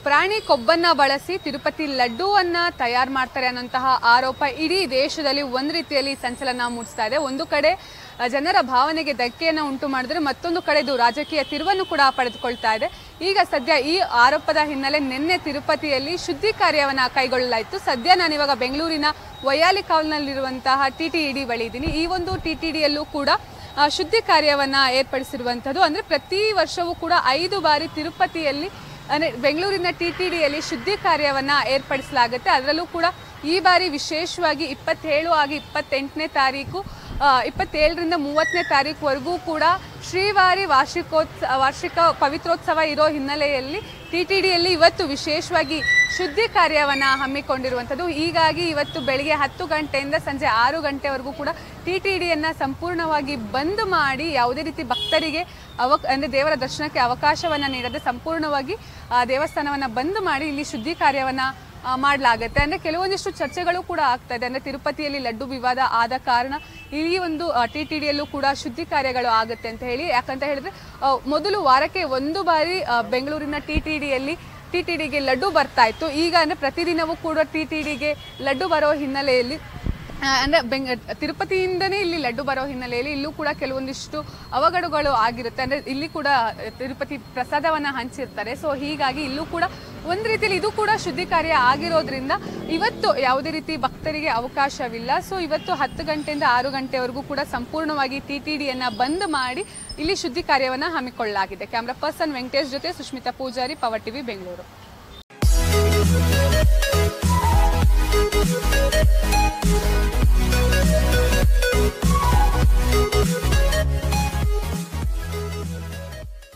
ಪ್ರಾಣಿ ಕೊಬ್ಬನ್ನ ಬಳಸಿ ತಿರುಪತಿ ಲಡ್ಡುವನ್ನ ತಯಾರು ಮಾಡ್ತಾರೆ ಅನ್ನೋಂತಹ ಆರೋಪ ಇಡೀ ದೇಶದಲ್ಲಿ ಒಂದು ರೀತಿಯಲ್ಲಿ ಸಂಚಲನ ಮೂಡಿಸ್ತಾ ಇದೆ. ಒಂದು ಕಡೆ ಜನರ ಭಾವನೆಗೆ ಧಕ್ಕೆಯನ್ನು ಉಂಟು ಮಾಡಿದ್ರೆ ಮತ್ತೊಂದು ಕಡೆ ಇದು ರಾಜಕೀಯ ತಿರುವನ್ನು ಕೂಡ ಪಡೆದುಕೊಳ್ತಾ ಇದೆ. ಈಗ ಸದ್ಯ ಈ ಆರೋಪದ ಹಿನ್ನೆಲೆ ನಿನ್ನೆ ತಿರುಪತಿಯಲ್ಲಿ ಶುದ್ಧಿ ಕಾರ್ಯವನ್ನು ಕೈಗೊಳ್ಳಲಾಯಿತು. ಸದ್ಯ ನಾನಿವಾಗ ಬೆಂಗಳೂರಿನ ವೈಯಾಲಿ ಕಾವಲ್ನಲ್ಲಿರುವಂತಹ TTED ಬಳಿ ಇದ್ದೀನಿ. ಈ ಒಂದು TTEDಯಲ್ಲೂ ಕೂಡ ಶುದ್ಧಿ ಕಾರ್ಯವನ್ನ ಏರ್ಪಡಿಸಿರುವಂಥದ್ದು. ಅಂದ್ರೆ ಪ್ರತಿ ವರ್ಷವೂ ಕೂಡ 5 ಬಾರಿ ತಿರುಪತಿಯಲ್ಲಿ ಅಂದ್ರೆ ಬೆಂಗಳೂರಿನ TTEDಯಲ್ಲಿ ಶುದ್ಧಿ ಕಾರ್ಯವನ್ನ ಏರ್ಪಡಿಸಲಾಗುತ್ತೆ. ಅದರಲ್ಲೂ ಕೂಡ ಈ ಬಾರಿ ವಿಶೇಷವಾಗಿ 27 ಆಗಿ 28ನೇ ತಾರೀಕು 27ರಿಂದ 30ನೇ ತಾರೀಕುವರೆಗೂ ಕೂಡ ಶ್ರೀವಾರಿ ವಾರ್ಷಿಕ ಪವಿತ್ರೋತ್ಸವ ಇರೋ ಹಿನ್ನೆಲೆಯಲ್ಲಿ TTEDಯಲ್ಲಿ ಇವತ್ತು ವಿಶೇಷವಾಗಿ ಶುದ್ಧಿ ಕಾರ್ಯವನ್ನ ಹಮ್ಮಿಕೊಂಡಿರುವಂಥದ್ದು. ಹೀಗಾಗಿ ಇವತ್ತು ಬೆಳಿಗ್ಗೆ 10 ಗಂಟೆಯಿಂದ ಸಂಜೆ 6 ಗಂಟೆವರೆಗೂ ಕೂಡ TTEDಯನ್ನ ಸಂಪೂರ್ಣವಾಗಿ ಬಂದ್ ಮಾಡಿ ಯಾವುದೇ ರೀತಿ ಭಕ್ತರಿಗೆ ಅಂದ್ರೆ ದೇವರ ದರ್ಶನಕ್ಕೆ ಅವಕಾಶವನ್ನ ನೀಡದೆ ಸಂಪೂರ್ಣವಾಗಿ ದೇವಸ್ಥಾನವನ್ನ ಬಂದ್ ಮಾಡಿ ಇಲ್ಲಿ ಶುದ್ಧಿ ಕಾರ್ಯವನ್ನ ಮಾಡಲಾಗುತ್ತೆ. ಅಂದ್ರೆ ಕೆಲವೊಂದಿಷ್ಟು ಚರ್ಚೆಗಳು ಕೂಡ ಆಗ್ತಾ ಇದೆ. ಅಂದ್ರೆ ತಿರುಪತಿಯಲ್ಲಿ ಲಡ್ಡು ವಿವಾದ ಆದ ಕಾರಣ ಈ ಒಂದು TTEDಯಲ್ಲೂ ಕೂಡ ಶುದ್ಧಿ ಕಾರ್ಯಗಳು ಆಗುತ್ತೆ ಅಂತ ಹೇಳಿ. ಯಾಕಂತ ಹೇಳಿದ್ರೆ ಮೊದಲು ವಾರಕ್ಕೆ 1 ಬಾರಿ ಬೆಂಗಳೂರಿನ TTEDಗೆ ಲಡ್ಡು ಬರ್ತಾ ಇತ್ತು. ಈಗ ಅಂದ್ರೆ ಪ್ರತಿದಿನವೂ ಕೂಡ TTEDಗೆ ಲಡ್ಡು ಬರೋ ಹಿನ್ನೆಲೆಯಲ್ಲಿ ಅಂದ್ರೆ ತಿರುಪತಿಯಿಂದನೇ ಇಲ್ಲಿ ಲಡ್ಡು ಬರೋ ಹಿನ್ನೆಲೆಯಲ್ಲಿ ಇಲ್ಲೂ ಕೂಡ ಕೆಲವೊಂದಿಷ್ಟು ಅವಘಡಗಳು ಆಗಿರುತ್ತೆ. ಅಂದ್ರೆ ಇಲ್ಲಿ ಕೂಡ ತಿರುಪತಿ ಪ್ರಸಾದವನ್ನ ಹಂಚಿರ್ತಾರೆ. ಸೊ ಹೀಗಾಗಿ ಇಲ್ಲೂ ಕೂಡ ಒಂದು ರೀತಿಯಲ್ಲಿ ಇದು ಕೂಡ ಶುದ್ಧಿ ಕಾರ್ಯ ಆಗಿರೋದ್ರಿಂದ ಇವತ್ತು ಯಾವುದೇ ರೀತಿ ಭಕ್ತರಿಗೆ ಅವಕಾಶವಿಲ್ಲ. ಸೊ ಇವತ್ತು 10 ಗಂಟೆಯಿಂದ 6 ಗಂಟೆವರೆಗೂ ಕೂಡ ಸಂಪೂರ್ಣವಾಗಿ TTEDಯನ್ನ ಬಂದ್ ಮಾಡಿ ಇಲ್ಲಿ ಶುದ್ಧಿ ಕಾರ್ಯವನ್ನ ಹಮ್ಮಿಕೊಳ್ಳಲಾಗಿದೆ. ಕ್ಯಾಮ್ರಾ ಪರ್ಸನ್ ವೆಂಕಟೇಶ್ ಜೊತೆ ಸುಷ್ಮಿತಾ ಪೂಜಾರಿ, ಪವರ್ ಟಿವಿ, ಬೆಂಗಳೂರು.